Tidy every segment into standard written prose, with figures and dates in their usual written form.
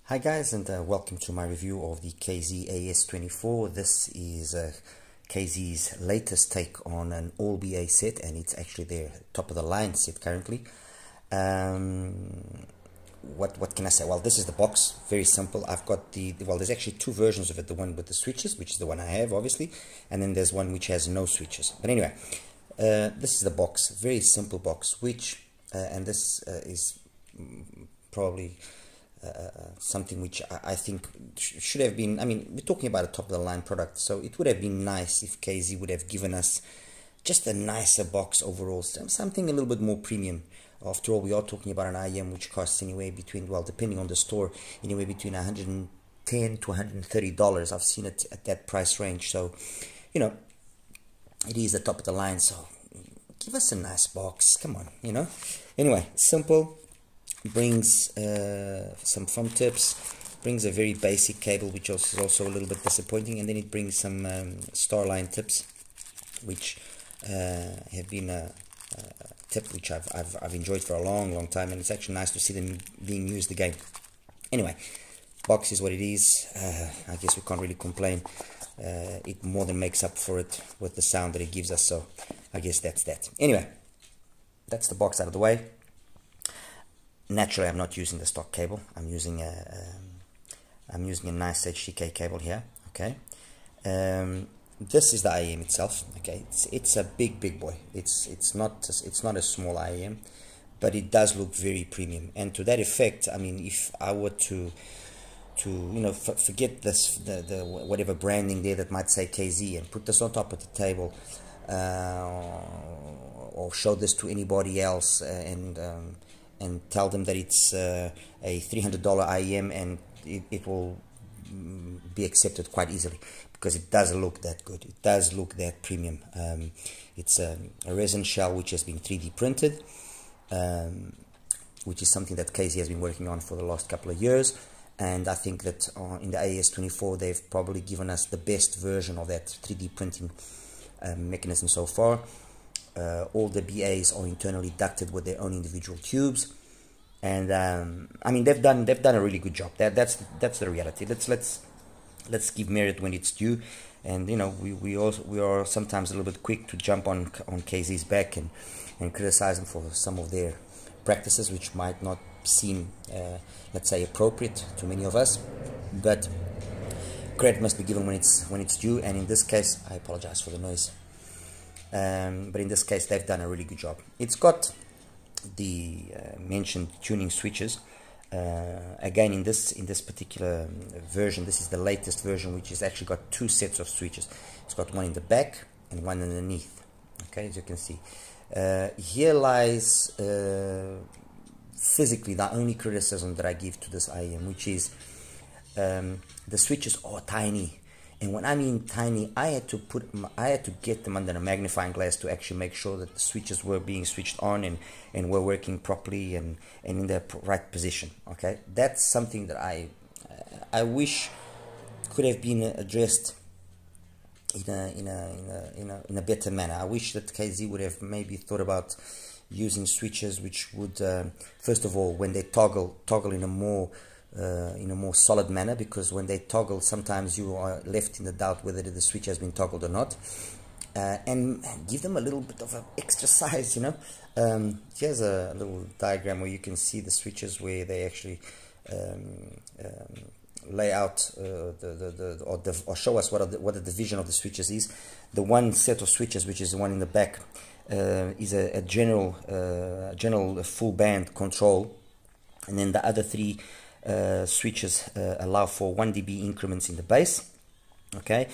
Hi guys, and welcome to my review of the KZ AS24. This is KZ's latest take on an all BA set, and it's actually their top of the line set currently. What can I say? Well, this is the box, very simple. I've got well, there's actually two versions of it, the one with the switches, which is the one I have obviously, and then there's one which has no switches. But anyway, this is the box, very simple box, which and this is probably something which I think should have been, I mean, we're talking about a top of the line product, so it would have been nice if KZ would have given us just a nicer box overall, something a little bit more premium. After all, we are talking about an IEM which costs anywhere between, well, depending on the store, anywhere between $110 to $130. I've seen it at that price range, so you know, it is the top of the line, so give us a nice box, come on, you know. Anyway, simple. Brings some foam tips, brings a very basic cable, which is also a little bit disappointing, and then it brings some Starline tips, which have been a tip which I've enjoyed for a long time, and it's actually nice to see them being used again. Anyway, box is what it is. I guess we can't really complain. It more than makes up for it with the sound that it gives us, so I guess that's that. Anyway, that's the box out of the way. Naturally, I'm not using the stock cable. I'm using a nice HDK cable here. Okay, this is the IEM itself. Okay, it's a big boy. It's not a small IEM, but it does look very premium. And to that effect, I mean, if I were to you know, forget this the whatever branding there that might say KZ, and put this on top of the table, or show this to anybody else, and tell them that it's a $300 IEM, and it will be accepted quite easily, because it does look that good. It does look that premium. It's a resin shell which has been 3D printed, which is something that KZ has been working on for the last couple of years, and I think that in the AS24 they've probably given us the best version of that 3D printing mechanism so far. All the BAs are internally ducted with their own individual tubes, and I mean, they've done a really good job. That's the reality. Let's give merit when it's due, and you know, we are sometimes a little bit quick to jump on KZ's back and criticize them for some of their practices, which might not seem let's say appropriate to many of us, but credit must be given when it's due. And in this case, I apologize for the noise. But in this case, they've done a really good job. It's got the mentioned tuning switches. Again, in this particular version, this is the latest version, which has actually got two sets of switches. It's got one in the back and one underneath. Okay, as you can see, here lies physically the only criticism that I give to this IEM, which is the switches are tiny. And when I mean tiny, I had to get them under a magnifying glass to actually make sure that the switches were being switched on and were working properly and in the right position. Okay, that's something that I wish could have been addressed in a better manner. I wish that KZ would have maybe thought about using switches which would first of all, when they toggle in a more solid manner, because when they toggle, sometimes you are left in the doubt whether the switch has been toggled or not, and give them a little bit of an extra size, you know. Here's a little diagram where you can see the switches where they actually lay out or show us what the division of the switches is. The one set of switches, which is the one in the back, is a general full band control, and then the other three switches allow for 1 dB increments in the base. Okay,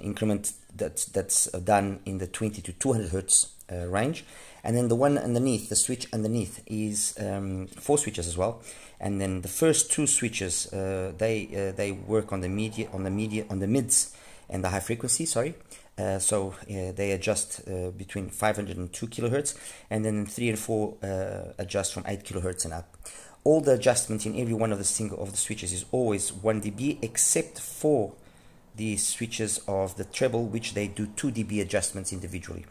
increment that's done in the 20 to 200 hertz range, and then the one underneath, the switch underneath, is 4 switches as well. And then the first 2 switches, they work on the mids and the high frequency. Sorry. So they adjust between 500 and 2 kilohertz, and then 3 and 4 adjust from 8 kilohertz and up. All the adjustment in every one of the switches is always 1 dB, except for the switches of the treble, which they do 2 dB adjustments individually.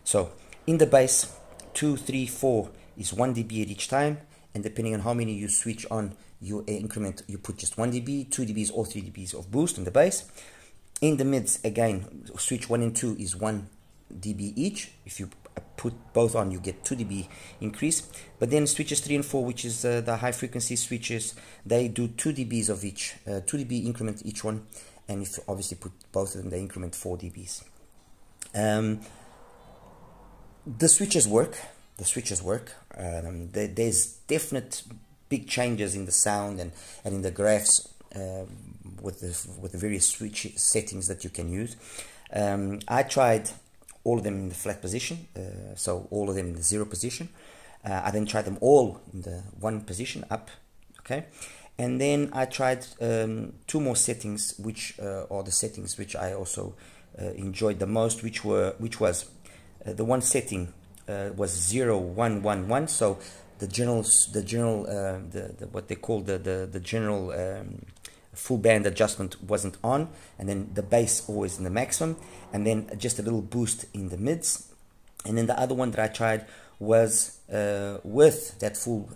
So in the base, 2, 3, 4 is 1 dB at each time, and depending on how many you switch on, you increment, you put just 1 dB, 2 dBs or 3 dBs of boost in the bass. In the mids, again, switch 1 and 2 is 1 dB each. If you put both on, you get 2 dB increase. But then switches 3 and 4, which is the high frequency switches, they do 2 dBs of each, 2 dB increment each one. And if you obviously put both of them, they increment 4 dBs. The switches work. The switches work. There's definite big changes in the sound and in the graphs with the various switch settings that you can use. I tried all of them in the flat position, so all of them in the 0 position. I then tried them all in the 1 position up, okay? And then I tried 2 more settings, which are the settings which I also enjoyed the most, which was the one setting was 0 1 1 1. So the general what they call the general full band adjustment wasn't on, and then the bass always in the maximum, and then just a little boost in the mids. And then the other one that I tried was with that full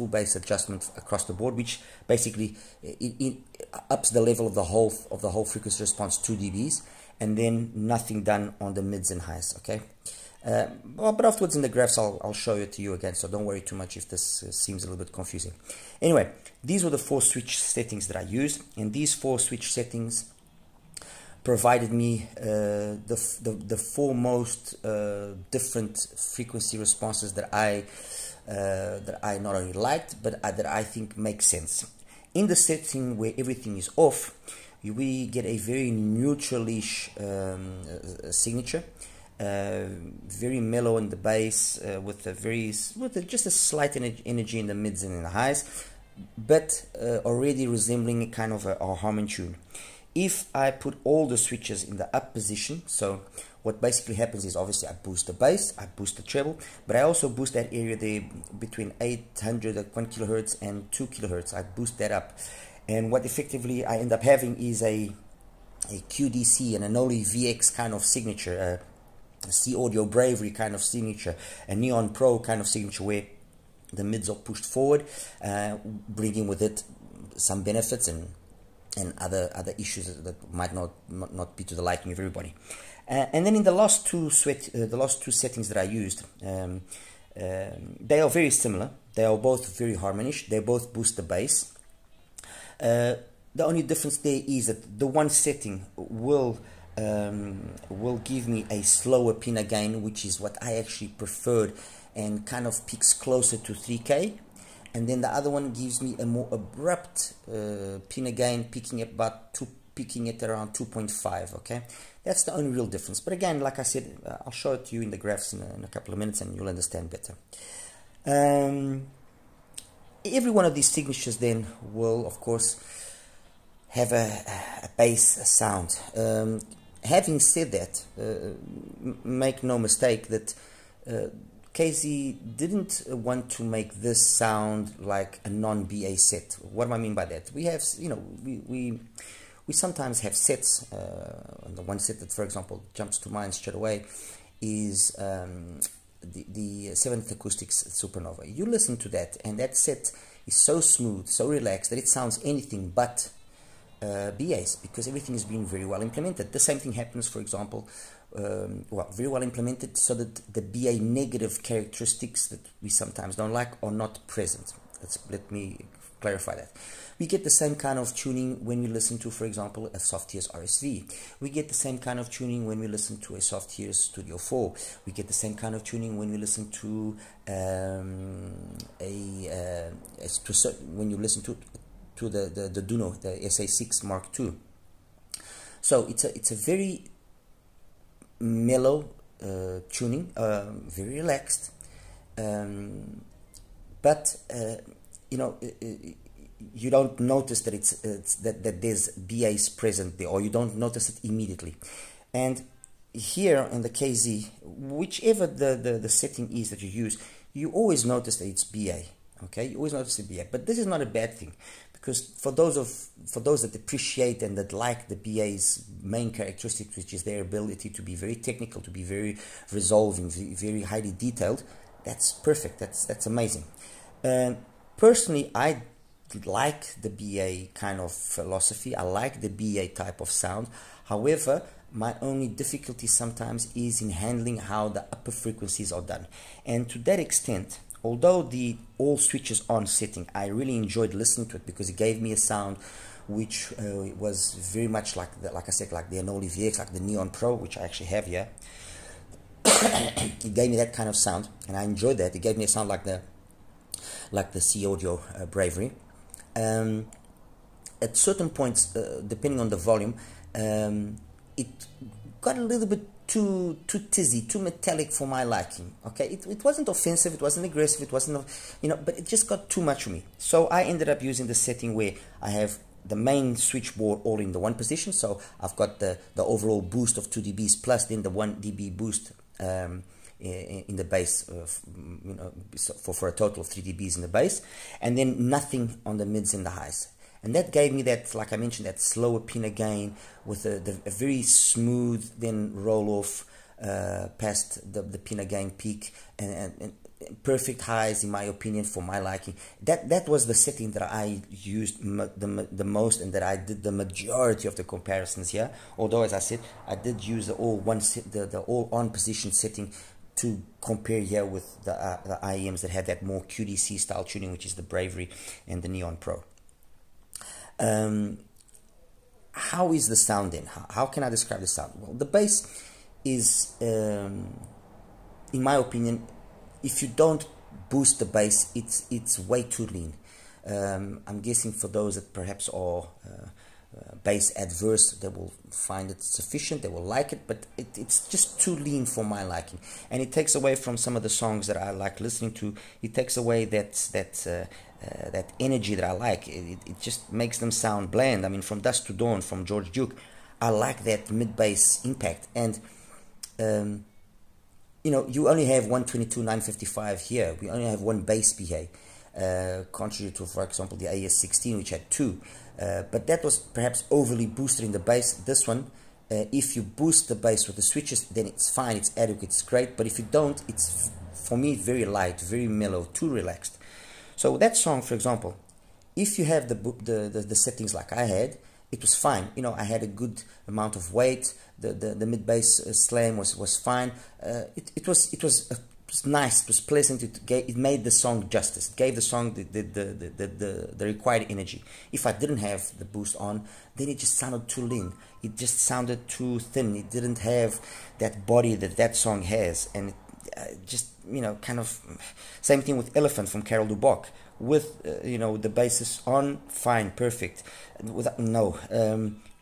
bass adjustment across the board, which basically it ups the level of the whole frequency response 2 dBs, and then nothing done on the mids and highs. Okay, but afterwards in the graphs I'll show it to you again, so don't worry too much if this seems a little bit confusing. Anyway, these were the 4 switch settings that I used, and these 4 switch settings provided me the 4 most different frequency responses that I not only liked, but that I think make sense. In the setting where everything is off, we get a very neutral-ish signature, very mellow in the bass, with just a slight energy in the mids and in the highs, but already resembling a kind of a harmony tune. If I put all the switches in the up position, so what basically happens is obviously I boost the bass, I boost the treble, but I also boost that area there between 800 at 1 kilohertz and 2 kilohertz. I boost that up, and what effectively I end up having is a QDC and an Only VX kind of signature, a C Audio Bravery kind of signature, a Neon Pro kind of signature, where the mids are pushed forward, bringing with it some benefits and other issues that might not be to the liking of everybody. And then in the last two settings that I used, they are very similar. They are both very harmonious. They both boost the bass. The only difference there is that the one setting will give me a slower pinna gain, which is what I actually preferred, and kind of peaks closer to 3K. And then the other one gives me a more abrupt pinna gain, peaking at around 2.5. Okay, that's the only real difference. But again, like I said, I'll show it to you in the graphs in a couple of minutes, and you'll understand better. Every one of these signatures then will, of course, have a bass sound. Having said that, make no mistake that KZ didn't want to make this sound like a non-BA set. What do I mean by that? We have, we sometimes have sets. And the one set that, for example, jumps to mind straight away is the 7th Acoustics Supernova. You listen to that, and that set is so smooth, so relaxed, that it sounds anything but BAs, because everything is being very well implemented. The same thing happens, for example, very well implemented, so that the BA negative characteristics that we sometimes don't like are not present. Let me clarify that. We get the same kind of tuning when we listen to, for example, a Softiers RSV. We get the same kind of tuning when we listen to a Softiers Studio 4. We get the same kind of tuning when we listen to when you listen to the Duno, the SA6 Mark II. So it's a very mellow tuning, very relaxed, but you don't notice that that there's BAs present there, or you don't notice it immediately. And here in the KZ, whichever the setting is that you use, you always notice that it's BA. Okay, you always notice the BA, but this is not a bad thing, because for those that appreciate and that like the BA's main characteristic, which is their ability to be very technical, to be very resolving, very highly detailed, that's perfect. That's amazing. Personally, I like the BA kind of philosophy. I like the BA type of sound. However, my only difficulty sometimes is in handling how the upper frequencies are done. And to that extent, although the all switches on setting, I really enjoyed listening to it because it gave me a sound which was very much like I said, like the Untitled VX, like the Neon Pro, which I actually have here. It gave me that kind of sound, and I enjoyed that. It gave me a sound like the C Audio Bravery. At certain points, depending on the volume, it got a little bit too tizzy, too metallic for my liking. Okay, it wasn't offensive, it wasn't aggressive, it wasn't, but it just got too much for me. So I ended up using the setting where I have the main switchboard all in the one position. So I've got the overall boost of 2 dBs plus then the 1 dB boost in the bass, for a total of 3 dBs in the bass, and then nothing on the mids and the highs. And that gave me that, like I mentioned, that slower pinna gain with a very smooth then roll off past the pinna gain peak, and perfect highs in my opinion for my liking. That was the setting that I used the most, and that I did the majority of the comparisons here. Although, as I said, I did use the all on position setting to compare here with the IEMs that had that more QDC style tuning, which is the Bravery and the Neon Pro. How is the sound then? How can I describe the sound? Well, the bass is, in my opinion, if you don't boost the bass, it's way too lean. I'm guessing for those that perhaps are bass adverse, they will find it sufficient, they will like it, but it's just too lean for my liking, and it takes away from some of the songs that I like listening to. It takes away that energy that I like. It just makes them sound bland. I mean, from Dusk to Dawn, from George Duke, I like that mid-bass impact. And you only have 122.955 here. We only have one bass PA, contrary to, for example, the AS16, which had 2. But that was perhaps overly boosted in the bass. This one, if you boost the bass with the switches, then it's fine, it's adequate, it's great. But if you don't, it's, for me, very light, very mellow, too relaxed. So that song, for example, if you have the settings like I had, it was fine. I had a good amount of weight. The mid bass slam was fine. It was nice. It was pleasant. It made the song justice. It gave the song the required energy. If I didn't have the boost on, then it just sounded too lean. It just sounded too thin. It didn't have that body that song has, and just kind of same thing with Elephant from Carol Duboc. With the basses on, fine, perfect. Without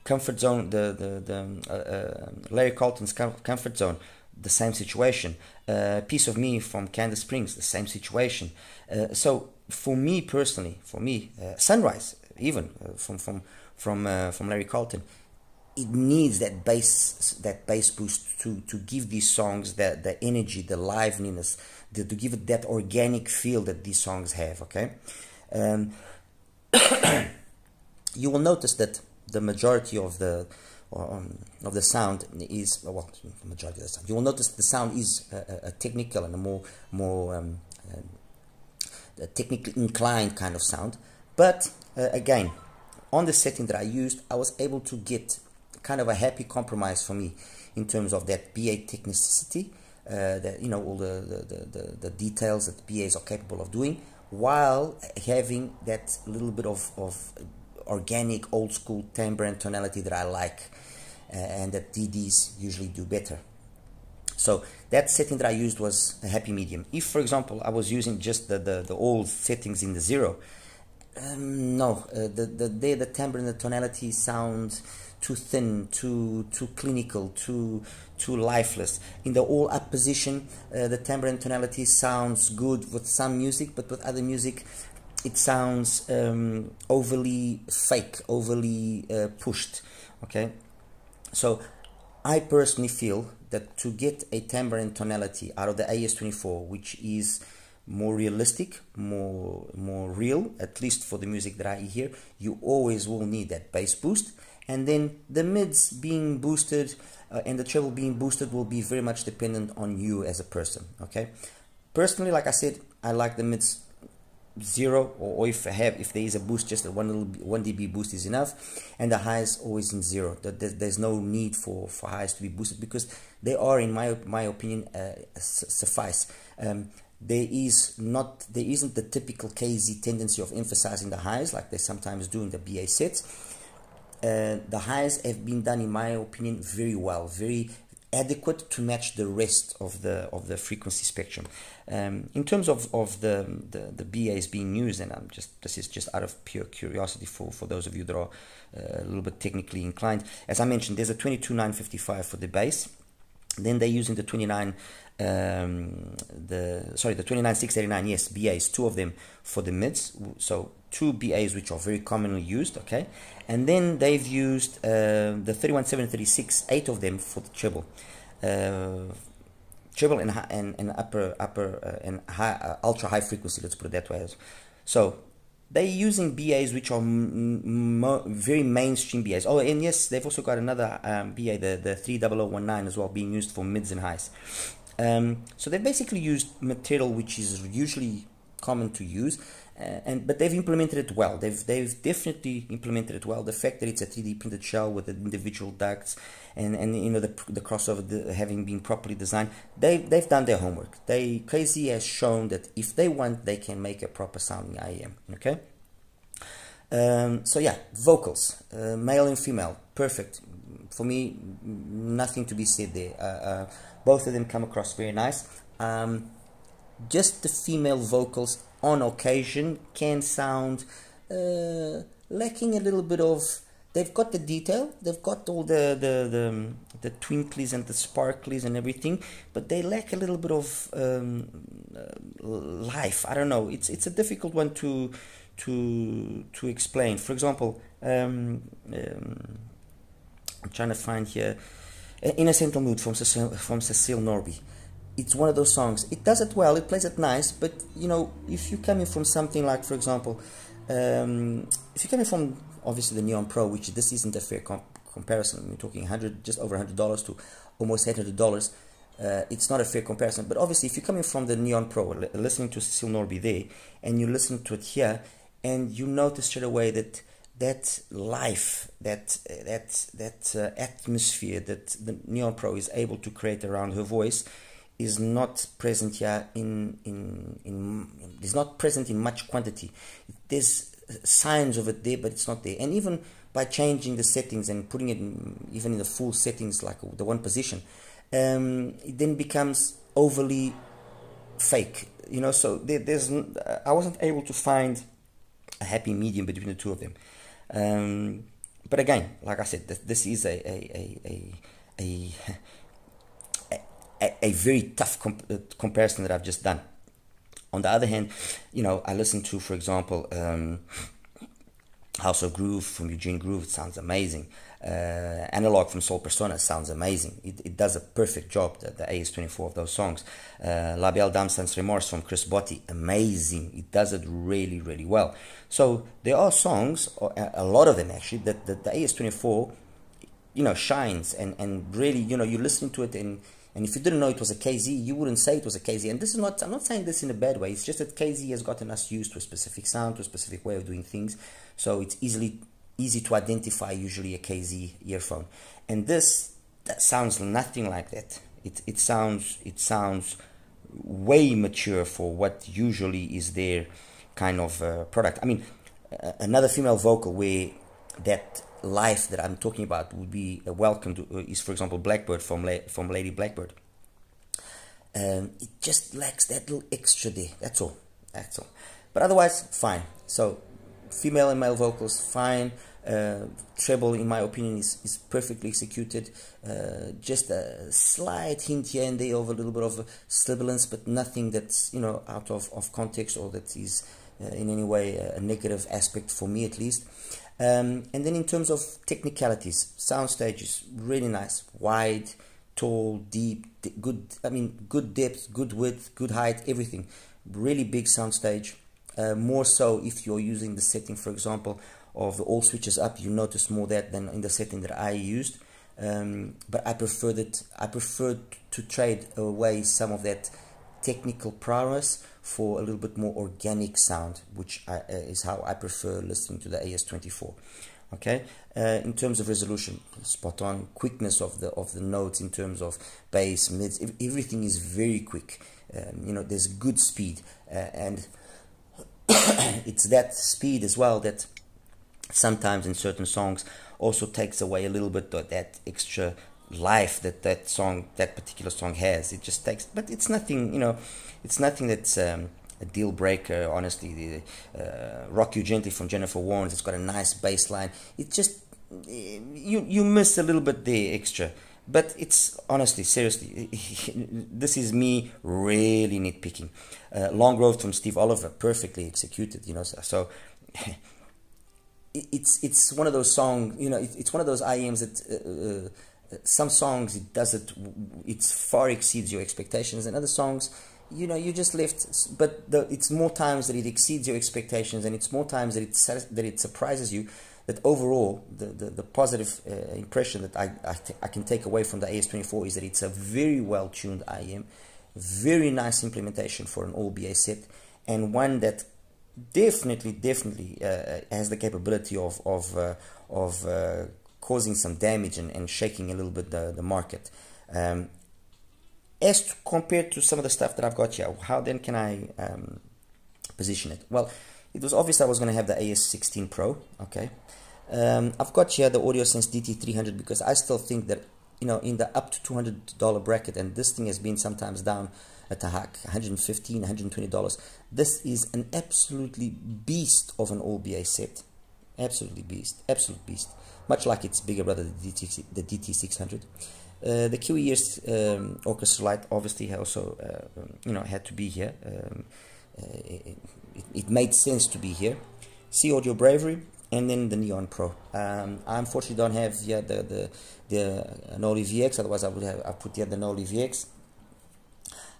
Comfort Zone, the Larry Carlton's Comfort Zone, the same situation. Piece of Me from Candice Springs, the same situation. So for me personally, Sunrise, even from Larry Carlton, it needs that bass boost to give these songs the energy, the liveliness, to give it that organic feel that these songs have. Okay, you will notice that the majority of the sound is the majority of the sound. You will notice the sound is a technical and a more technically inclined kind of sound. But again, on the setting that I used, I was able to get kind of a happy compromise for me in terms of that BA technicity, that all the details that BAs are capable of doing, while having that little bit of organic old school timbre and tonality that I like, and that DDs usually do better. So that setting that I used was a happy medium. If, for example, I was using just the old settings in the 0, the timbre and the tonality sound too thin, too clinical, too lifeless. In the all up position, the timbre and tonality sounds good with some music, but with other music it sounds overly fake, overly pushed. Okay, so I personally feel that to get a timbre and tonality out of the AS24, which is more realistic, more real, at least for the music that I hear, you always will need that bass boost. And then the mids being boosted and the treble being boosted will be very much dependent on you as a person. Okay, personally, like I said, I like the mids 0, or if there is a boost, just a 1 dB boost is enough, and the highs always in 0. There's no need for highs to be boosted, because they are, in my opinion, suffice. There isn't the typical KZ tendency of emphasizing the highs like they sometimes do in the BA sets. The highs have been done, in my opinion, very well, very adequate to match the rest of the frequency spectrum. In terms of the BAs being used, and this is just out of pure curiosity for those of you that are a little bit technically inclined. As I mentioned, there's a 22955 for the bass. Then they're using the 29689, yes, BAs, 2 of them for the mids. So 2 BAs which are very commonly used, okay. And then they've used the 31736, 8 of them for the treble. Treble and upper and high, ultra high frequency, let's put it that way. So they're using BAs which are very mainstream BAs. Oh, and yes, they've also got another BA, the 30019 as well, being used for mids and highs. So they basically used material which is usually common to use, but they've implemented it well. They've definitely implemented it well. The fact that it's a 3D printed shell with the individual ducts, and you know, the crossover having been properly designed, they've done their homework. KZ has shown that if they want, they can make a proper sounding IEM. Okay. So yeah, vocals, male and female, perfect for me. Nothing to be said there. Both of them come across very nice. Just the female vocals on occasion can sound lacking a little bit of. They've got the detail, they've got all the twinklies and the sparklies and everything, but they lack a little bit of life. I don't know. It's a difficult one to explain. For example, I'm trying to find here "Innocent Mood" from Cecile Norby. It's one of those songs. It does it well, it plays it nice, but you know, if you're coming from something like, for example, if you're coming from obviously the Neon Pro, which this isn't a fair comparison. We're talking just over $100 to almost $800. It's not a fair comparison, but obviously if you're coming from the Neon Pro, listening to Cecile Norby there, and you listen to it here, and you notice straight away that life, that atmosphere that the Neon Pro is able to create around her voice is not present here is not present in much quantity. There's signs of it there, but it's not there. And even by changing the settings and putting it even in the full settings, like the one position, it then becomes overly fake, you know. So I wasn't able to find a happy medium between the two of them. But again, like I said, this is a very tough comparison that I've just done. On the other hand, you know, I listen to, for example, House of Groove from Eugene Groove. It sounds amazing. Analog from Soul Persona sounds amazing. It does a perfect job, the AS24 of those songs. La Belle Dame Sans Remorse from Chris Botti, amazing. It does it really, really well. So there are songs, a lot of them actually, that the AS24, you know, shines and really, you know, you listen to it, and if you didn't know it was a KZ, you wouldn't say it was a KZ. And this is not, I'm not saying this in a bad way. It's just that KZ has gotten us used to a specific sound, to a specific way of doing things. So it's easy to identify usually a KZ earphone. And that sounds nothing like that. It sounds way mature for what usually is their kind of product. I mean, another female vocal where that life that I'm talking about would be welcome to is, for example, Blackbird from Lady Blackbird. It just lacks that little extra there. That's all. But otherwise, fine. So female and male vocals, fine. Treble, in my opinion, is perfectly executed. Just a slight hint here and there of a little bit of sibilance, but nothing that's, you know, out of context or that is in any way a negative aspect for me, at least. And then in terms of technicalities, soundstage is really nice, wide, tall, deep, good. I mean, good depth, good width, good height, everything. Really big soundstage. More so if you're using the setting, for example, of the all switches up, you notice more that than in the setting that I used. But I preferred to trade away some of that technical prowess for a little bit more organic sound, which is how I prefer listening to the AS24. Okay, in terms of resolution, spot on. Quickness of the notes in terms of bass, mids, everything is very quick. You know, there's good speed, and it's that speed as well that sometimes in certain songs also takes away a little bit of that extra life that that particular song has. It just takes, but it's nothing, you know, it's nothing that's a deal breaker. Honestly, the Rock You Gently from Jennifer Warnes, it's got a nice bass line. It just, you miss a little bit there extra. But it's honestly, seriously, this is me really nitpicking. Long Road from Steve Oliver, perfectly executed, you know. So it's one of those songs, you know. It's one of those IEMs that some songs it far exceeds your expectations, and other songs, you know, you just left. But it's more times that it exceeds your expectations, and it's more times that it surprises you. That overall, the positive impression that I can take away from the AS24 is that it's a very well tuned IEM, very nice implementation for an all BA set, and one that definitely has the capability of causing some damage and shaking a little bit the market. As compared to some of the stuff that I've got here, how then can I position it? Well, it was obvious I was going to have the AS16 Pro. Okay, I've got here the AudioSense DT300 because I still think that, you know, in the up to $200 bracket, and this thing has been sometimes down at a hack, $115, $120. This is an absolutely beast of an all BA set. Absolutely beast, absolute beast. Much like its bigger brother, the DT600. The QES Orchestra Lite obviously also, you know, had to be here. It made sense to be here. C Audio Bravery, and then the Neon Pro. I unfortunately don't have here the Noli VX. Otherwise, I would have put here the Noli VX.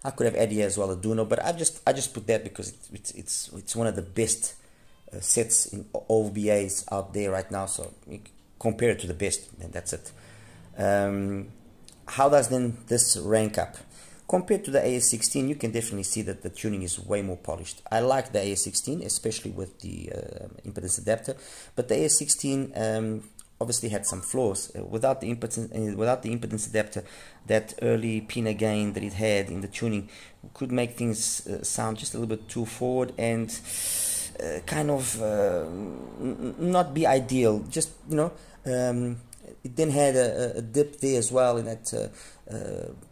I could have added here as well a Duno, but I just put that because it's one of the best sets in all BAs out there right now. So compare it to the best, and that's it. How does then this rank up? Compared to the AS16, you can definitely see that the tuning is way more polished. I like the AS16, especially with the impedance adapter, but the AS16 obviously had some flaws. Without the impedance adapter, that early pinna gain that it had in the tuning could make things sound just a little bit too forward and kind of not be ideal. Just, you know, it then had a dip there as well in that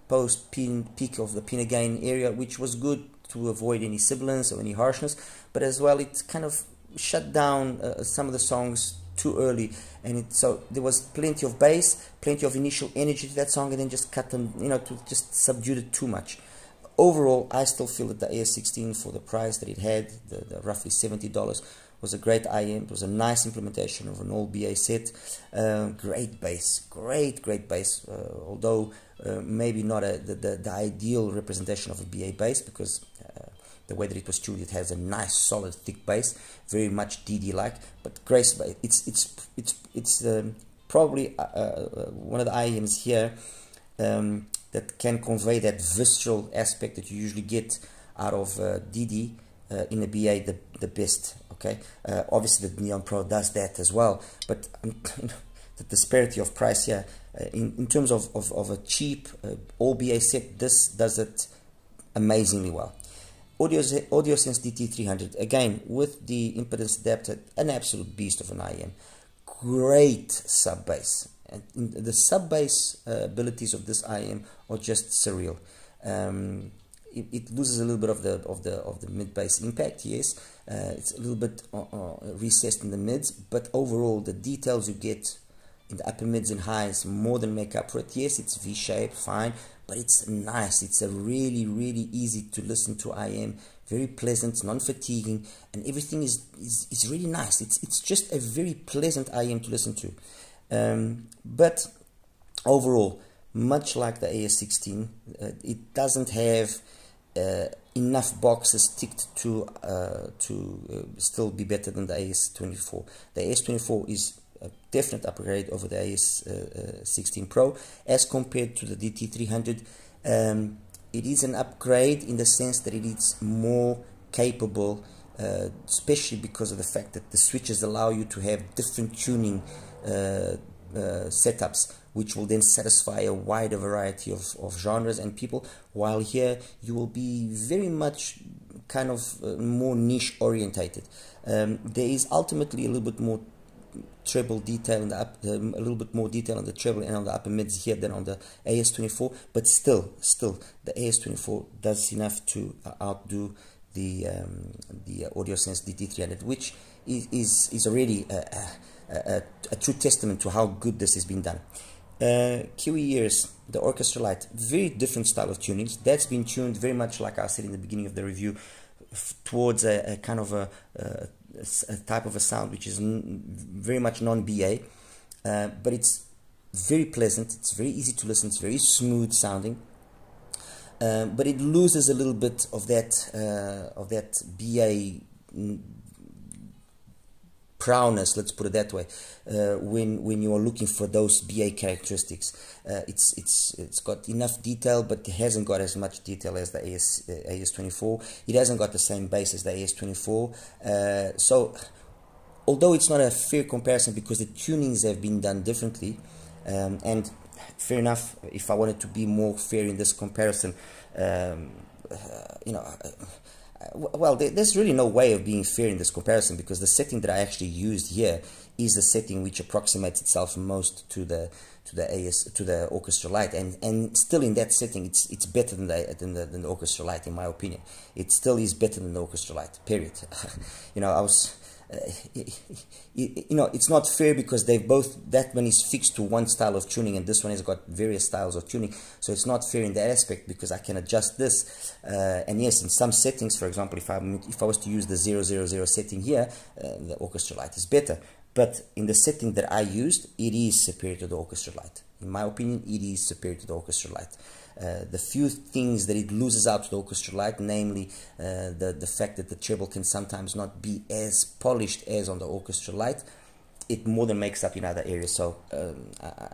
post peak of the pinna gain area, which was good to avoid any sibilance or any harshness, but as well it kind of shut down some of the songs too early, and so there was plenty of bass, plenty of initial energy to that song, and then just cut them, you know, to just subdued it too much. Overall, I still feel that the AS16, for the price that it had, the roughly $70, was a great IEM. It was a nice implementation of an all BA set. Great bass, great bass, although maybe not the ideal representation of a BA bass, because the way that it was tuned, it has a nice solid thick bass, very much DD like, but great bass. It's probably one of the IEMs here that can convey that visceral aspect that you usually get out of DD in a BA the best. Okay, obviously the Neon Pro does that as well, but the disparity of price here, in terms of a cheap all BA set, this does it amazingly well. AudioSense DT300, again with the impedance adapter, an absolute beast of an IEM. Great sub bass, and the sub bass abilities of this IEM are just surreal. It loses a little bit of the mid bass impact. Yes, it's a little bit recessed in the mids, but overall the details you get in the upper mids and highs more than make up for it. Yes, it's V-shaped, fine, but it's nice. It's a really easy to listen to IEM, very pleasant, non-fatiguing, and everything is really nice. It's just a very pleasant IEM to listen to. But overall, much like the AS16, it doesn't have enough boxes ticked to still be better than the AS24. The AS24 is a definite upgrade over the AS16 Pro as compared to the DT300. it is an upgrade in the sense that it is more capable, especially because of the fact that the switches allow you to have different tuning setups, which will then satisfy a wider variety of genres and people, while here you will be very much kind of more niche orientated. There is ultimately a little bit more treble detail in the up, a little bit more detail on the treble and on the upper mids here than on the AS24, but still the AS24 does enough to outdo the AudioSense DT300, which is already a true testament to how good this has been done. QE ears, the Orchestra Lite, very different style of tunings. That's been tuned very much, like I said in the beginning of the review, towards a kind of a type of a sound which is very much non-BA, but it's very pleasant, it's very easy to listen, it's very smooth sounding, but it loses a little bit of that BA prowess, let's put it that way, when you are looking for those BA characteristics. It's got enough detail, but it hasn't got as much detail as the AS24. It hasn't got the same bass as the AS24. So although it's not a fair comparison because the tunings have been done differently, and fair enough, if I wanted to be more fair in this comparison, you know, well, there's really no way of being fair in this comparison, because the setting that I actually used here is the setting which approximates itself most to the Orchestra Lite, and still in that setting it's better than the Orchestra Lite, in my opinion. It still is better than the Orchestra Lite, period. You know, I was you know, it's not fair because they both, that one is fixed to one style of tuning and this one has got various styles of tuning, so it's not fair in that aspect because I can adjust this, and yes, in some settings, for example, if I was to use the 000 setting here, the Orchestra Lite is better, but in the setting that I used, it is superior to the Orchestra Lite. In my opinion, it is superior to the Orchestra Lite. The few things that it loses out to the Orchestra Lite, namely the fact that the treble can sometimes not be as polished as on the Orchestra Lite, it more than makes up in other areas. So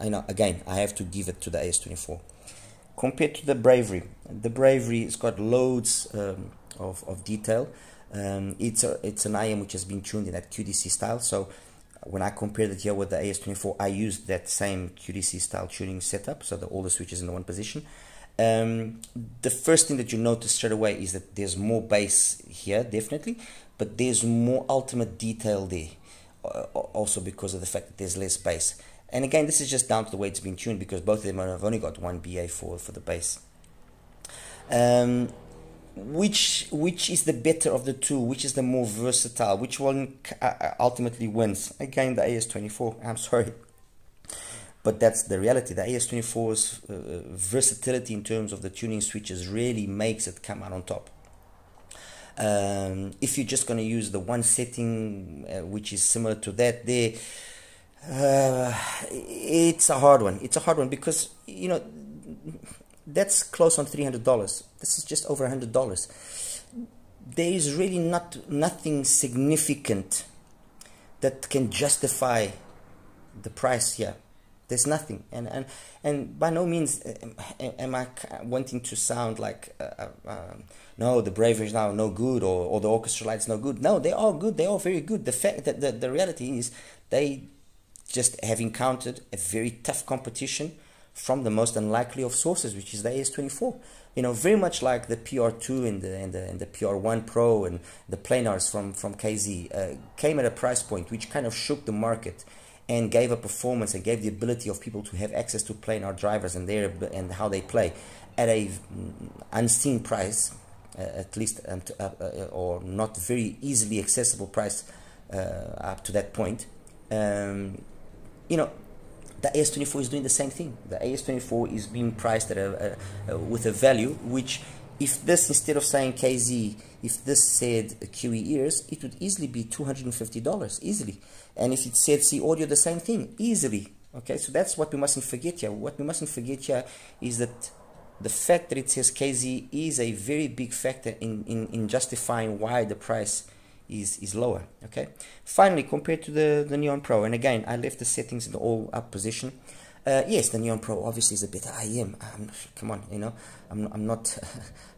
I know, again, I have to give it to the AS24. Compared to the Bravery has got loads of detail. It's an IM which has been tuned in that QDC style. So when I compared it here with the AS24, I used that same QDC style tuning setup, so all the switches in the one position. The first thing that you notice straight away is that there's more bass here, definitely, but there's more ultimate detail there, also because of the fact that there's less bass. And again, this is just down to the way it's been tuned, because both of them have only got one BA for the bass. Which is the better of the two? Which is the more versatile? Which one ultimately wins? Again, the AS24. I'm sorry, but that's the reality. The AS24's versatility in terms of the tuning switches really makes it come out on top. If you're just going to use the one setting which is similar to that, there, it's a hard one. It's a hard one because, you know, that's close on $300. This is just over $100. There is really nothing significant that can justify the price here. There's nothing, and by no means am I wanting to sound like no, the Bravery is now no good, or the Orchestra Lite is no good. No, they are good. They are very good. The fact that the reality is they just have encountered a very tough competition from the most unlikely of sources, which is the AS24. You know, very much like the PR2 and the PR1 Pro and the planars from KZ came at a price point which kind of shook the market and gave a performance and gave the ability of people to have access to planar drivers and how they play at a unseen price, at least, or not very easily accessible price up to that point. You know, the AS24 is doing the same thing. The AS24 is being priced at with a value which, if this, instead of saying KZ, if this said QE ears, it would easily be $250, easily. And if it said C audio, the same thing, easily. Okay, so that's what we mustn't forget here. What we mustn't forget here is that the fact that it says KZ is a very big factor in justifying why the price is lower. Okay, finally, compared to the Neon Pro, and again, I left the settings in the all up position. Yes, the Neon Pro obviously is a better IEM. Come on, you know, I'm not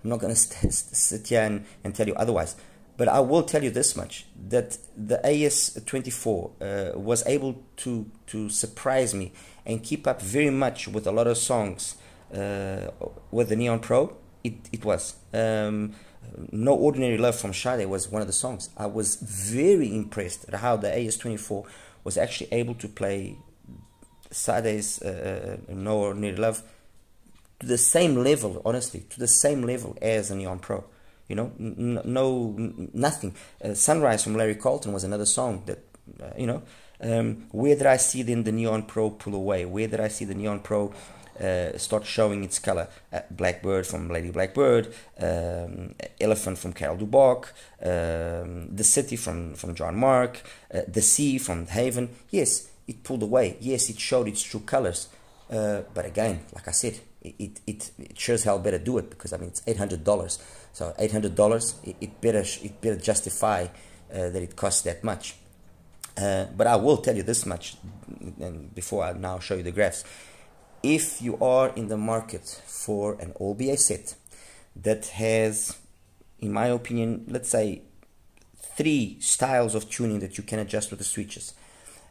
I'm not going to sit here and tell you otherwise. But I will tell you this much, that the AS24 was able to surprise me and keep up very much with a lot of songs with the Neon Pro. It was. No Ordinary Love from Sade was one of the songs. I was very impressed at how the AS24 was actually able to play Sade's No Ordinary Love to the same level, honestly, to the same level as the Neon Pro. You know, nothing. Sunrise from Larry Carlton was another song that, you know, where did I see then the Neon Pro pull away? Where did I see the Neon Pro start showing its color? Blackbird from Lady Blackbird, Elephant from Carol Duboc, The City from John Mark, The Sea from Haven. Yes, it pulled away. Yes, it showed its true colors. But again, like I said, it sure as hell better do it, because I mean it's $800. So $800, it better justify that it costs that much. But I will tell you this much, and before I now show you the graphs. If you are in the market for an all-BA set that has, in my opinion, let's say 3 styles of tuning that you can adjust with the switches,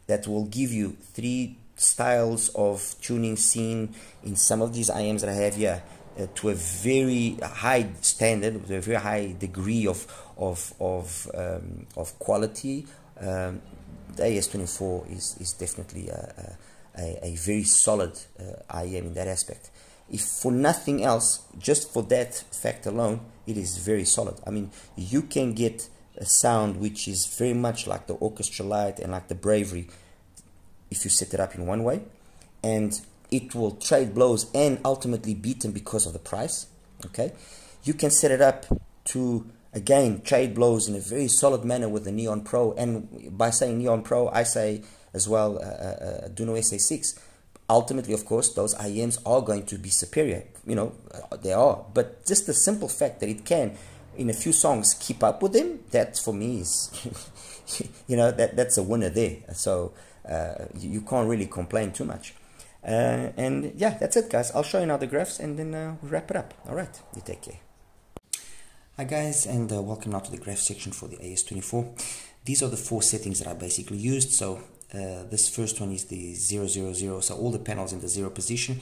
that will give you 3 styles of tuning seen in some of these IMs that I have here, to a very high standard, with a very high degree of quality, the AS24 is definitely a very solid IM in that aspect. If for nothing else, just for that fact alone, it is very solid. I mean, you can get a sound which is very much like the Orchestra Light and like the Bravery if you set it up in one way, and it will trade blows and ultimately beat them because of the price. Okay, you can set it up to, again, trade blows in a very solid manner with the Neon Pro, and by saying Neon Pro, I say as well Duno SA6. Ultimately, of course, those IEMs are going to be superior, you know, they are, but just the simple fact that it can, in a few songs, keep up with them, that for me is, you know, that's a winner there. So you can't really complain too much. And yeah, that's it, guys. I'll show you now the graphs, and then we'll wrap it up. All right, you take care. Hi guys, and welcome now to the graph section for the AS24. These are the 4 settings that I basically used. So this first one is the 000, so all the panels in the 0 position.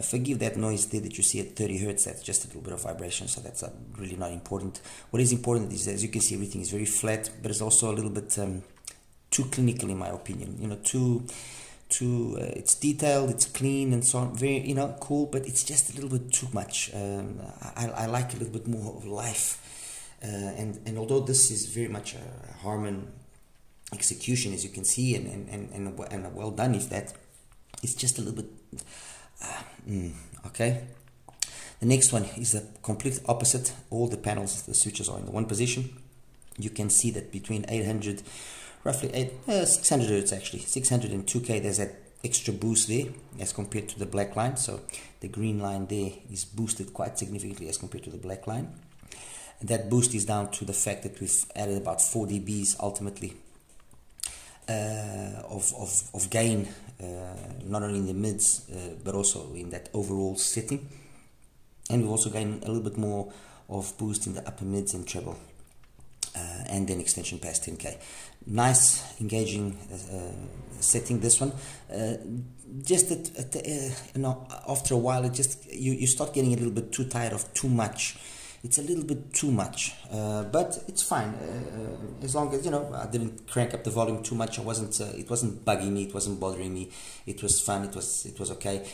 Forgive that noise there that you see at 30 Hertz, that's just a little bit of vibration, so that's really not important. What is important is, as you can see, everything is very flat, but it's also a little bit too clinical in my opinion, you know, it's detailed, it's clean and so on, very, you know, cool, but it's just a little bit too much. I like a little bit more of life, and although this is very much a Harman execution, as you can see, and well done, is that it's just a little bit okay. The next one is the complete opposite. All the panels, the switches are in the 1 position. You can see that between 800, roughly 600 Hertz, actually 600 and 2K, there's that extra boost there as compared to the black line. So the green line there is boosted quite significantly as compared to the black line, and that boost is down to the fact that we've added about 4 dBs ultimately of gain, not only in the mids but also in that overall setting, and we've also gained a little bit more of boost in the upper mids and treble, and then extension past 10K. Nice engaging setting, this one. Just that you know, after a while, it just you start getting a little bit too tired of too much. It's a little bit too much, but it's fine, as long as, you know, I didn't crank up the volume too much. It wasn't bugging me, it wasn't bothering me. It was fun, it was okay.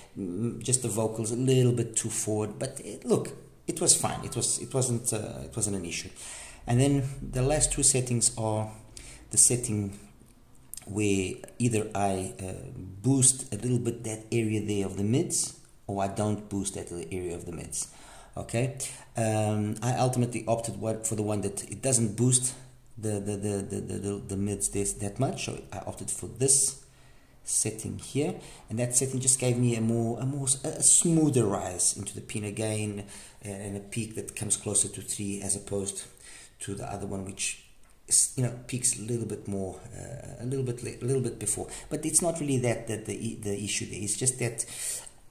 Just the vocals a little bit too forward, but look, it was fine. It wasn't an issue. And then the last 2 settings are the setting where either I boost a little bit that area there of the mids, or I don't boost that area of the mids. Okay, I ultimately opted for the one that it doesn't boost the mids that much, so I opted for this setting here, and that setting just gave me a smoother rise into the pin gain, and a peak that comes closer to 3 as opposed to the other one, which you know, peaks a little bit more, a little bit before, but it's not really that the issue there. It's just that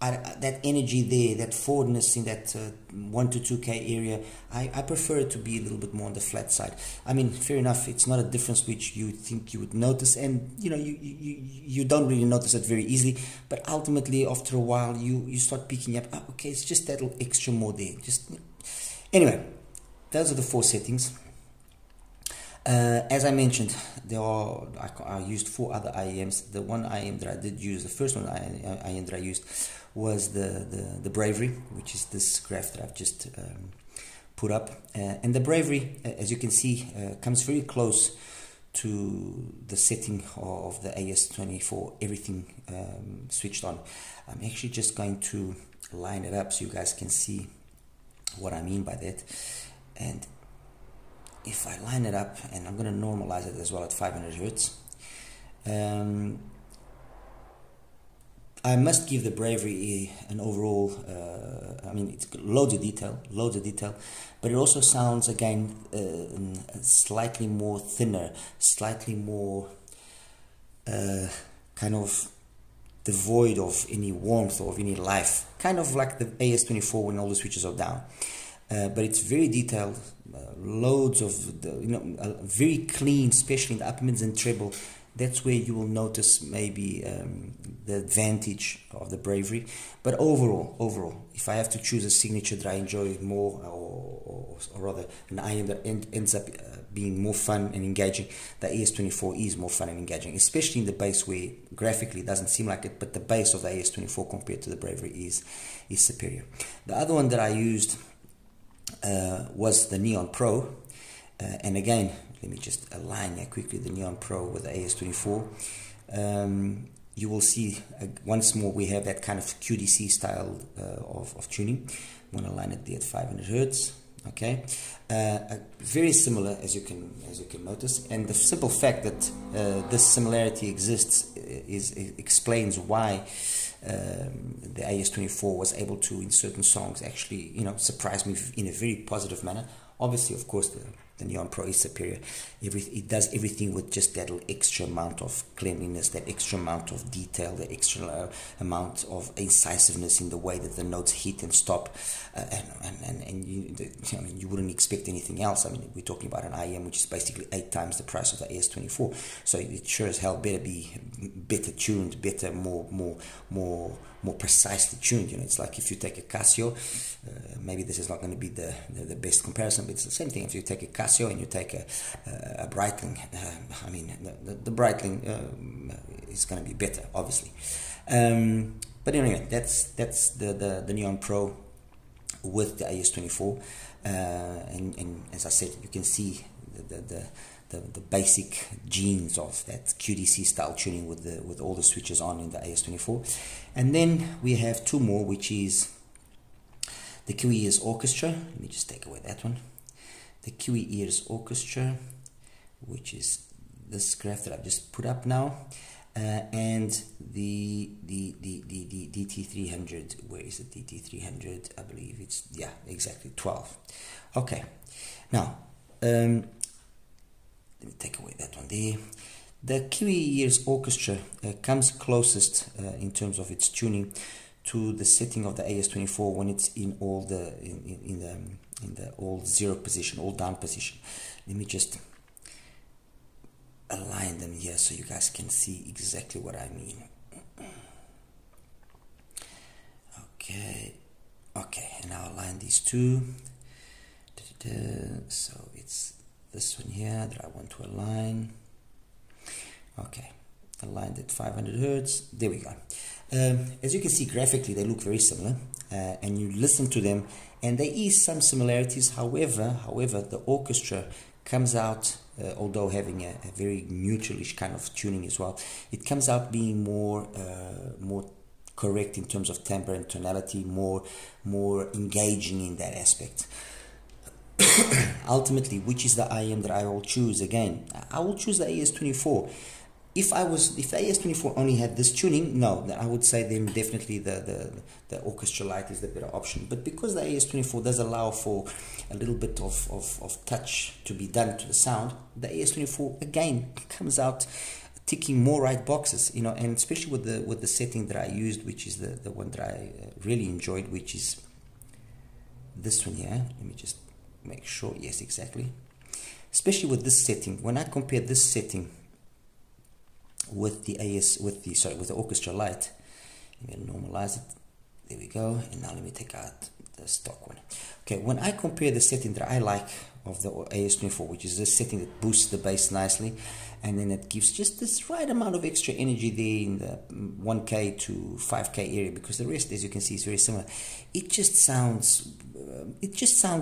that energy there, that forwardness in that 1 to 2K area, I prefer it to be a little bit more on the flat side. I mean, fair enough, it's not a difference which you think you would notice, and you know, you don't really notice it very easily, but ultimately after a while you start picking up, oh, okay, it's just that little extra more there. Just anyway, those are the 4 settings. As I mentioned, I used 4 other IEMs. The one IEM that I did use, the first one IEM that I used, was the Bravery, which is this graph that I've just put up. And the Bravery, as you can see, comes very close to the setting of the AS24, everything switched on. I'm actually just going to line it up so you guys can see what I mean by that. And if I line it up, and I'm going to normalize it as well at 500 Hertz, I must give the Bravery an overall, I mean, it's loads of detail, but it also sounds, again, slightly more thinner, slightly more kind of devoid of any warmth or of any life, kind of like the AS24 when all the switches are down. But it's very detailed, loads of, very clean, especially in the upper mids and treble. That's where you will notice maybe the advantage of the Bravery. But overall, if I have to choose a signature that I enjoy more, or rather an IM that ends up being more fun and engaging, the AS24 is more fun and engaging, especially in the bass where graphically it doesn't seem like it, but the bass of the AS24 compared to the Bravery is superior. The other one that I used was the Neon Pro, and again, let me just align here quickly the Neon Pro with the AS24. You will see once more we have that kind of QDC style of tuning. I'm going to align it there at 500 Hertz. Okay, very similar as you can notice, and the simple fact that this similarity exists explains why the AS24 was able to, in certain songs, actually, surprise me in a very positive manner. Obviously, of course, the Neon Pro is superior. It does everything with just that little extra amount of cleanliness, that extra amount of detail, the extra amount of incisiveness in the way that the notes hit and stop, and you wouldn't expect anything else. I mean, we're talking about an IM which is basically 8 times the price of the AS24, so it sure as hell better be better tuned, better, more precisely tuned. It's like if you take a Casio, maybe this is not going to be the best comparison, but it's the same thing. If you take a Casio and you take a Breitling, I mean, the Breitling is going to be better, obviously. But anyway, that's the Neon Pro with the AS24, and as I said, you can see the basic genes of that QDC style tuning with all the switches on in the AS24. And then we have 2 more, which is the QE Ears Orchestra. Let me just take away that one. The QE Ears Orchestra, which is this graph that I've just put up now, and the DT300. Where is it? DT300, I believe it's, yeah, exactly 12. Okay, now let me take away that one there. The QE Ears Orchestra comes closest in terms of its tuning to the setting of the AS24 when it's in all the in the all 0 position, all down position. Let me just align them here so you guys can see exactly what I mean. Okay, and now align these 2. So it's this one here that I want to align. Okay, aligned at 500 Hertz. There we go. As you can see, graphically they look very similar, and you listen to them and there is some similarities. However, the orchestra comes out, although having a very neutralish kind of tuning as well, it comes out being more correct in terms of timbre and tonality, more engaging in that aspect. Ultimately, which is the IM that I will choose? Again, I will choose the AS24. if the AS24 only had this tuning, no, then I would say then definitely the Orchestra Lite is the better option. But because the AS24 does allow for a little bit of touch to be done to the sound, the AS24 again comes out ticking more right boxes, you know, and especially with the setting that I used, which is the one that I really enjoyed, which is this one here. Let me just make sure. Yes, exactly. Especially with this setting, when I compare this setting with the Orchestra Lite, let me normalize it. There we go. And now let me take out the stock one. Okay, when I compare the setting that I like of the AS24, which is this setting that boosts the bass nicely, and then it gives just this right amount of extra energy there in the 1K to 5K area, because the rest, as you can see, is very similar. It just sounds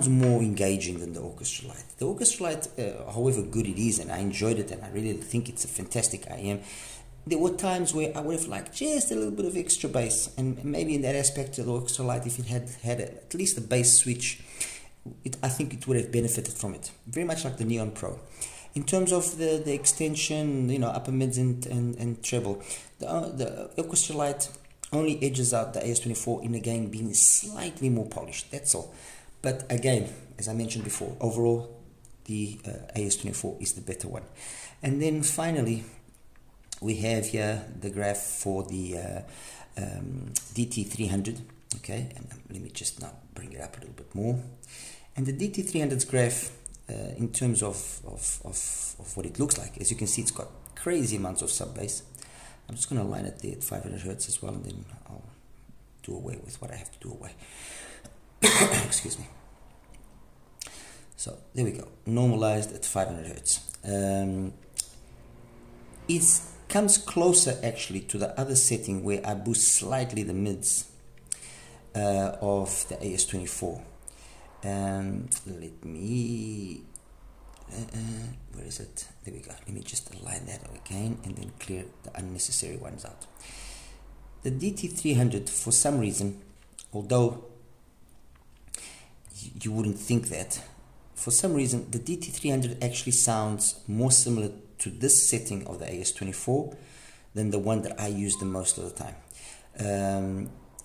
more engaging than the Orchestra Lite. The Orchestra Lite, however good it is, and I enjoyed it, and I really think it's a fantastic IM, there were times where I would have liked just a little bit of extra bass, and maybe in that aspect of the Orchestra Lite, if it had at least a bass switch, I think it would have benefited from it. Very much like the Neon Pro. In terms of the extension, you know, upper mids and treble, the Orchestra Lite only edges out the AS24 in, again, being slightly more polished. That's all. But again, as I mentioned before, overall the AS24 is the better one. And then finally, we have here the graph for the DT300. Okay, and let me just now bring it up a little bit more. And the DT300's graph, in terms of what it looks like, as you can see, it's got crazy amounts of sub bass. I'm just going to line it there at 500 Hertz as well, and then I'll do away with what I have to do away. Excuse me. So there we go, normalized at 500 Hertz. It comes closer actually to the other setting where I boost slightly the mids of the AS24. Let me, where is it? There we go. Let me just align that again and then clear the unnecessary ones out. The DT300, for some reason, although you wouldn't think that, for some reason the DT300 actually sounds more similar to this setting of the AS24 than the one that I use the most of the time.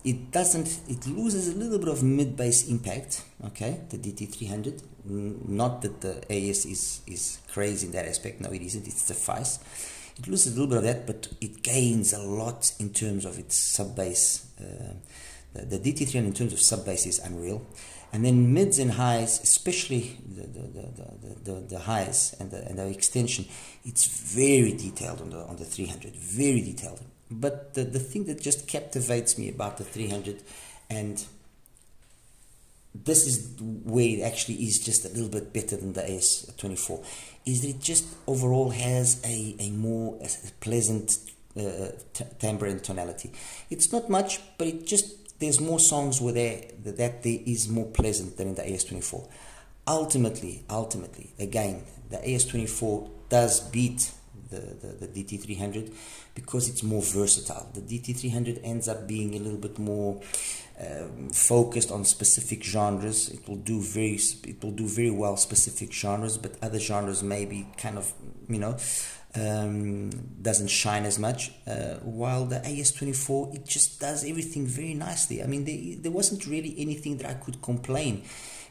It loses a little bit of mid-bass impact, okay, the DT300. Not that the AS is crazy in that aspect, no it isn't, it's suffice. It loses a little bit of that, but it gains a lot in terms of its sub-bass. The DT300 in terms of sub-bass is unreal. And then mids and highs, especially the highs and the extension, it's very detailed on the 300, very detailed. But the thing that just captivates me about the 300, and this is where it actually is just a little bit better than the AS24, is that it just overall has a more pleasant timbre and tonality. It's not much, but it just, there's more songs where that there is more pleasant than in the AS24. Ultimately, again, the AS24 does beat the DT300 because it's more versatile. The DT300 ends up being a little bit more focused on specific genres. It will do very well specific genres, but other genres maybe kind of, you know, doesn't shine as much, while the AS24, it just does everything very nicely. I mean, there wasn't really anything that I could complain.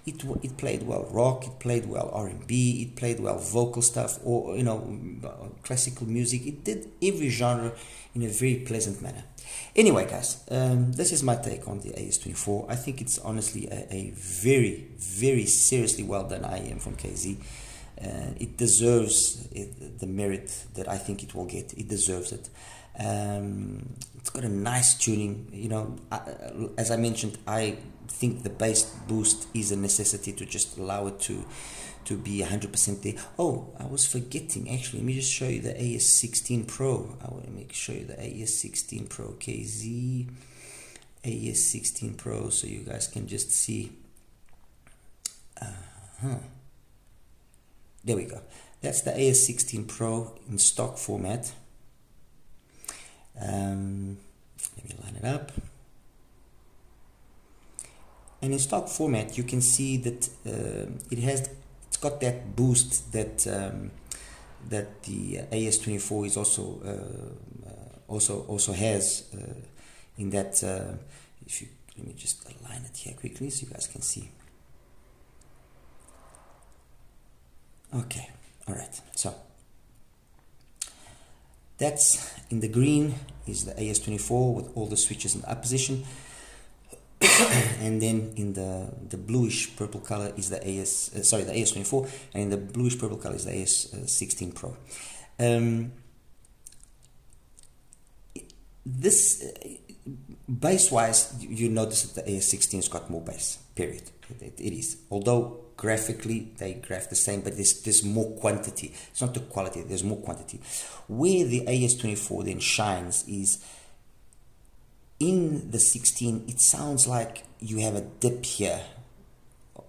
It played well rock, it played well R&B, it played well vocal stuff, or, you know, classical music. It did every genre in a very pleasant manner. Anyway, guys, this is my take on the AS24. I think it's honestly a very, very seriously well done IEM from KZ. It deserves the merit that I think it will get. It deserves it. It's got a nice tuning, you know. As I mentioned, I think the bass boost is a necessity to just allow it to be 100% there. Oh, I was forgetting, actually, let me just show you the AS16 Pro. I want to show you the AS16 Pro, KZ AS16 Pro, so you guys can just see. There we go. That's the AS16 Pro in stock format. Let me line it up. And in stock format, you can see that it's got that boost that that the AS24 is also has in that. If you let me just align it here quickly so you guys can see. Okay, all right. So that's in the green is the AS24 with all the switches in the up position. And then in the bluish purple color is the the AS24, and in the bluish purple color is the AS16 Pro. This bass wise, you notice that the AS16 has got more bass, period. It is, although graphically they graph the same, but there's more quantity. It's not the quality, there's more quantity. Where the AS24 then shines is in the 16, it sounds like you have a dip here.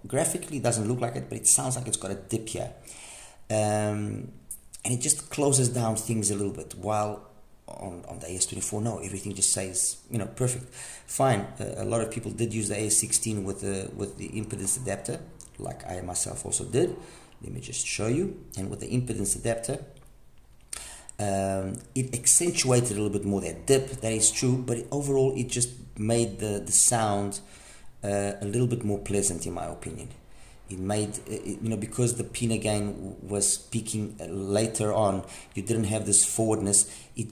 Graphically, it doesn't look like it, but it sounds like it's got a dip here. And it just closes down things a little bit, while on the AS24, no, everything just says, you know, perfect. Fine, a lot of people did use the AS16 with the impedance adapter, like I myself also did. Let me just show you. And with the impedance adapter, it accentuated a little bit more that dip, that is true, but overall it just made the sound a little bit more pleasant, in my opinion. It made, you know, because the pinna gain was peaking later on, you didn't have this forwardness. It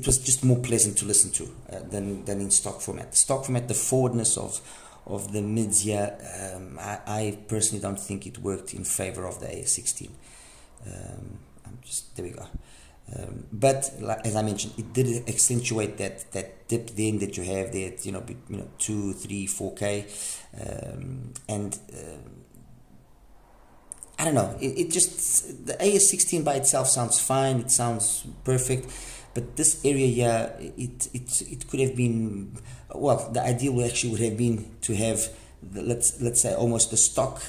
was just more pleasant to listen to than in stock format. The stock format, the forwardness of the mids here, I personally don't think it worked in favor of the AS16. There we go. But as I mentioned, it did accentuate that dip then that you have there, you know, 2, 3, 4K, and I don't know. It just, the AS16 by itself sounds fine. It sounds perfect, but this area here, it could have been, well, the ideal actually would have been to have the, let's say almost the stock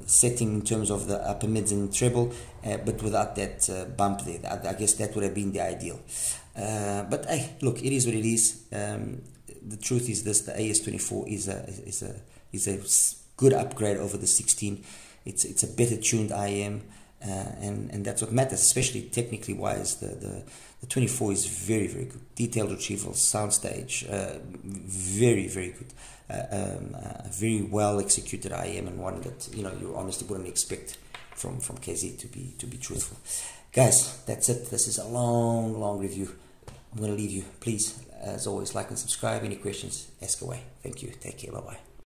setting in terms of the upper mids and treble, but without that bump there. I guess that would have been the ideal. But hey, look, it is what it is. The truth is this: the AS24 is a good upgrade over the 16. It's a better tuned IM, and that's what matters, especially technically wise. The 24 is very, very good. Detailed retrieval, soundstage, very, very good. A very well executed IM, and one that, you know, you honestly wouldn't expect from KZ to be truthful. Guys, that's it. This is a long review. I'm going to leave you. Please, as always, like and subscribe. Any questions, ask away. Thank you. Take care. Bye bye.